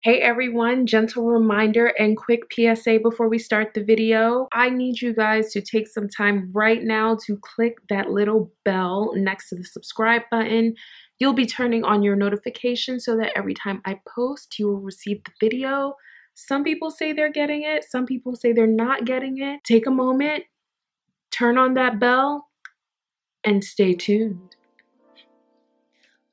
Hey everyone, gentle reminder and quick PSA before we start the video. I need you guys to take some time right now to click that little bell next to the subscribe button. You'll be turning on your notifications so that every time I post, you will receive the video. Some people say they're getting it, some people say they're not getting it. Take a moment, turn on that bell, and stay tuned.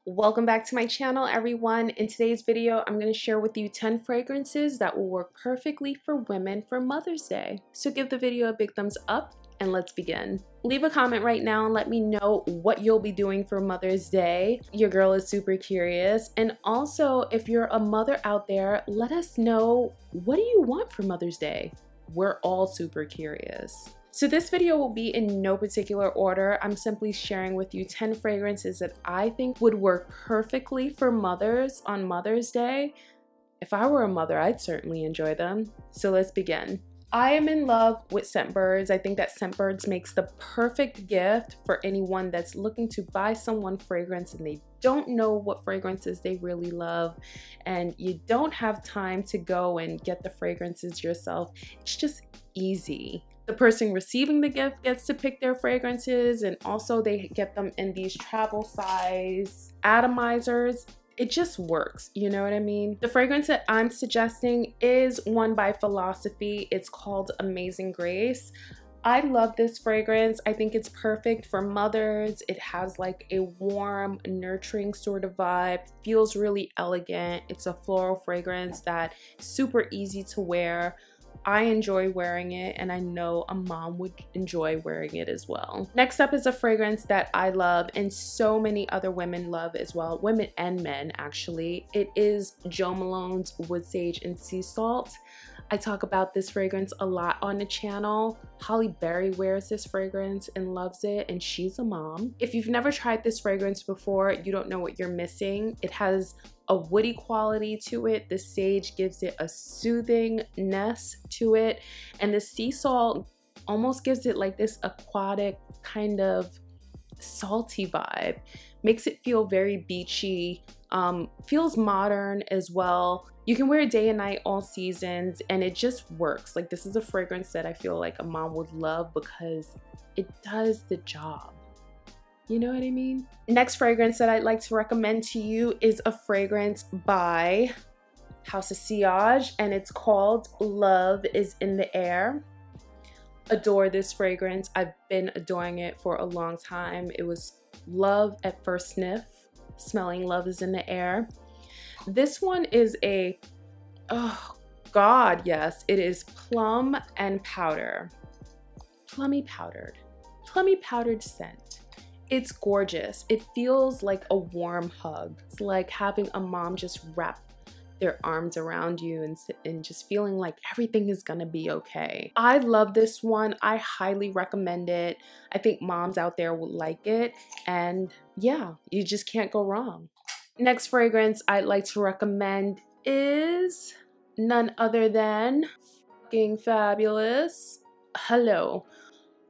Welcome back to my channel, everyone. In today's video, I'm going to share with you 10 fragrances that will work perfectly for women for Mother's Day. So give the video a big thumbs up and let's begin. Leave a comment right now and let me know what you'll be doing for Mother's Day. Your girl is super curious. And also, if you're a mother out there, let us know, what do you want for Mother's Day? We're all super curious. So this video will be in no particular order. I'm simply sharing with you 10 fragrances that I think would work perfectly for mothers on Mother's Day. If I were a mother, I'd certainly enjoy them. So let's begin. I am in love with Scentbirds. I think that Scentbirds makes the perfect gift for anyone that's looking to buy someone fragrance and they don't know what fragrances they really love and you don't have time to go and get the fragrances yourself. It's just easy. The person receiving the gift gets to pick their fragrances, and also they get them in these travel size atomizers. It just works, you know what I mean? The fragrance that I'm suggesting is one by Philosophy. It's called Amazing Grace. I love this fragrance. I think it's perfect for mothers. It has like a warm, nurturing sort of vibe. Feels really elegant. It's a floral fragrance that's super easy to wear. I enjoy wearing it, and I know a mom would enjoy wearing it as well. Next up is a fragrance that I love and so many other women love as well, women and men actually. It is Jo Malone's Wood Sage and Sea Salt. I talk about this fragrance a lot on the channel. Holly Berry wears this fragrance and loves it, and she's a mom. If you've never tried this fragrance before, you don't know what you're missing. It has a woody quality to it. The sage gives it a soothingness to it, and the sea salt almost gives it like this aquatic kind of salty vibe. Makes it feel very beachy, feels modern as well. You can wear it day and night, all seasons, and it just works. Like, this is a fragrance that I feel like a mom would love because it does the job. You know what I mean? Next fragrance that I'd like to recommend to you is a fragrance by House of Sillage, and it's called Love is in the Air. Adore this fragrance. I've been adoring it for a long time. It was love at first sniff, smelling Love is in the Air. This one is a, oh God, yes, it is plum and powder. Plummy powdered scent. It's gorgeous. It feels like a warm hug. It's like having a mom just wrap their arms around you and just feeling like everything is gonna be okay. I love this one. I highly recommend it. I think moms out there will like it. And yeah, you just can't go wrong. Next fragrance I'd like to recommend is none other than fucking fabulous. Hello.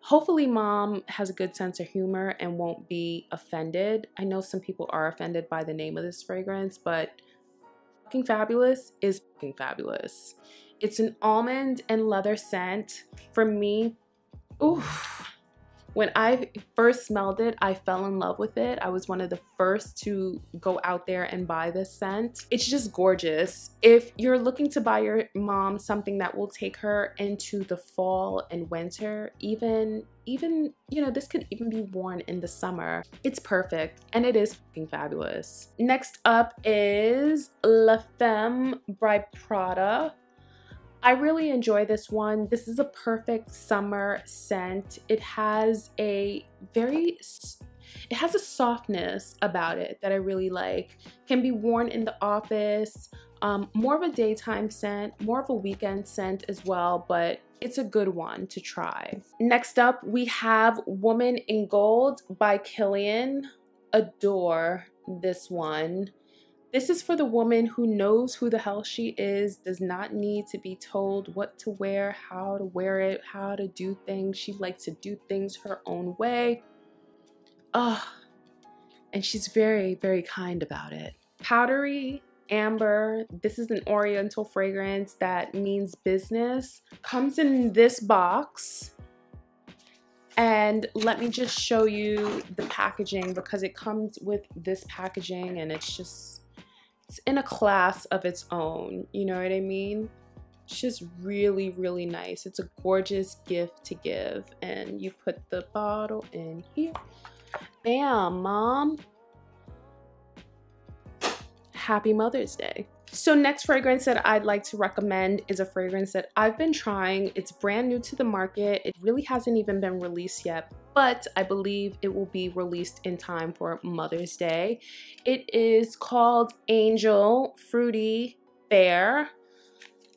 Hopefully mom has a good sense of humor and won't be offended. I know some people are offended by the name of this fragrance, but fucking fabulous is fucking fabulous. It's an almond and leather scent. For me, oof. When I first smelled it, I fell in love with it. I was one of the first to go out there and buy this scent. It's just gorgeous. If you're looking to buy your mom something that will take her into the fall and winter, even you know, this could even be worn in the summer. It's perfect, and it is fucking fabulous. Next up is La Femme by Prada. I really enjoy this one. This is a perfect summer scent. It has a softness about it that I really like. Can be worn in the office, more of a daytime scent, more of a weekend scent as well, but it's a good one to try. Next up, we have Woman in Gold by Kilian. Adore this one. This is for the woman who knows who the hell she is, does not need to be told what to wear, how to wear it, how to do things. She likes to do things her own way. And she's very, very kind about it. Powdery Amber. This is an oriental fragrance that means business. Comes in this box. And let me just show you the packaging, because it comes with this packaging and it's in a class of its own. You know what I mean? It's just really, really nice. It's a gorgeous gift to give. And you put the bottle in here. Bam, Mom. Happy Mother's Day. So next fragrance that I'd like to recommend is a fragrance that I've been trying. It's brand new to the market. It really hasn't even been released yet, but I believe it will be released in time for Mother's Day. It is called Angel Fruity Bear.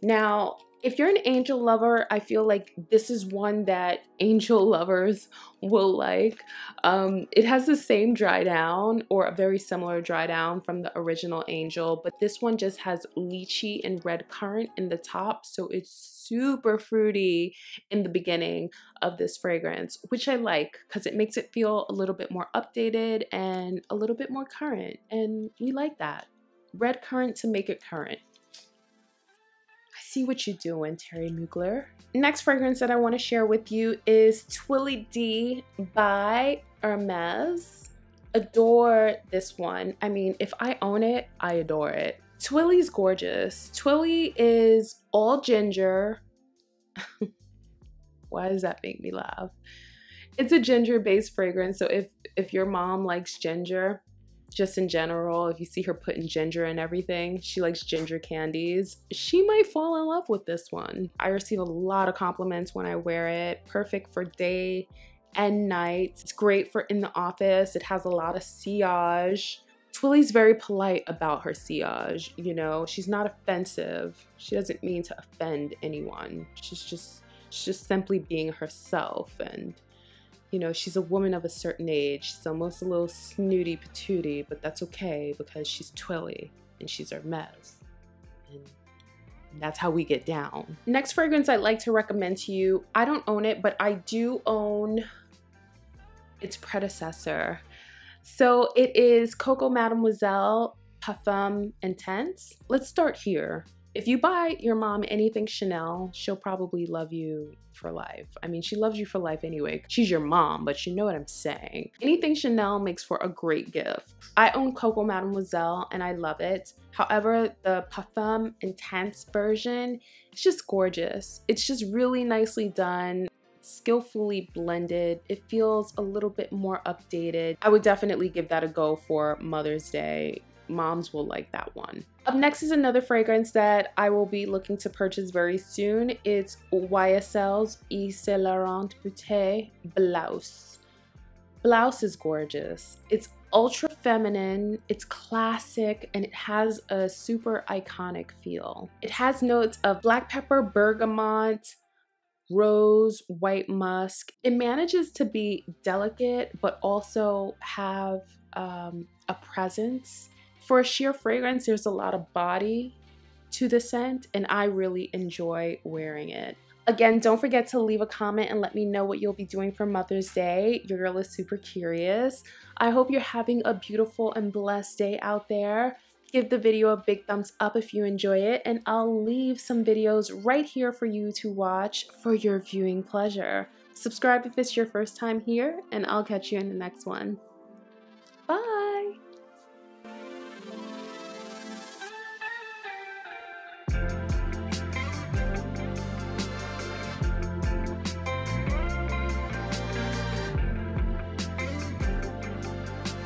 Now, if you're an angel lover, I feel like this is one that angel lovers will like. It has the same dry down, or a very similar dry down from the original Angel, but this one just has lychee and red currant in the top, so it's super fruity in the beginning of this fragrance, which I like because it makes it feel a little bit more updated and a little bit more current, and we like that. Red currant to make it current. See what you're doing, Terry Mugler. Next fragrance that I want to share with you is Twilly D by Hermes. Adore this one. I mean, if I own it, I adore it. Twilly's gorgeous. Twilly is all ginger. Why does that make me laugh? It's a ginger-based fragrance, so if your mom likes ginger, just in general, if you see her putting ginger in everything, she likes ginger candies, she might fall in love with this one. I receive a lot of compliments when I wear it. Perfect for day and night. It's great for in the office. It has a lot of sillage. Twilly's very polite about her sillage, you know. She's not offensive. She doesn't mean to offend anyone. She's just simply being herself, and you know, she's a woman of a certain age. She's almost a little snooty patooty, but that's okay because she's Twilly and she's Hermes. And that's how we get down. Next fragrance I'd like to recommend to you, I don't own it, but I do own its predecessor. So it is Coco Mademoiselle Parfum Intense. Let's start here. If you buy your mom anything Chanel, she'll probably love you for life. I mean, she loves you for life anyway. She's your mom, but you know what I'm saying. Anything Chanel makes for a great gift. I own Coco Mademoiselle and I love it. However, the Parfum Intense version, it's just gorgeous. It's just really nicely done. Skillfully blended. It feels a little bit more updated. I would definitely give that a go for Mother's Day. Moms will like that one. Up next is another fragrance that I will be looking to purchase very soon. It's YSL's Excellente Beauté Blouse. Blouse is gorgeous. It's ultra feminine, it's classic, and it has a super iconic feel. It has notes of black pepper, bergamot, rose, white musk. It manages to be delicate, but also have a presence. For a sheer fragrance, there's a lot of body to the scent, and I really enjoy wearing it. Again, don't forget to leave a comment and let me know what you'll be doing for Mother's Day. Your girl is super curious. I hope you're having a beautiful and blessed day out there. Give the video a big thumbs up if you enjoy it, and I'll leave some videos right here for you to watch for your viewing pleasure. Subscribe if it's your first time here, and I'll catch you in the next one. Bye!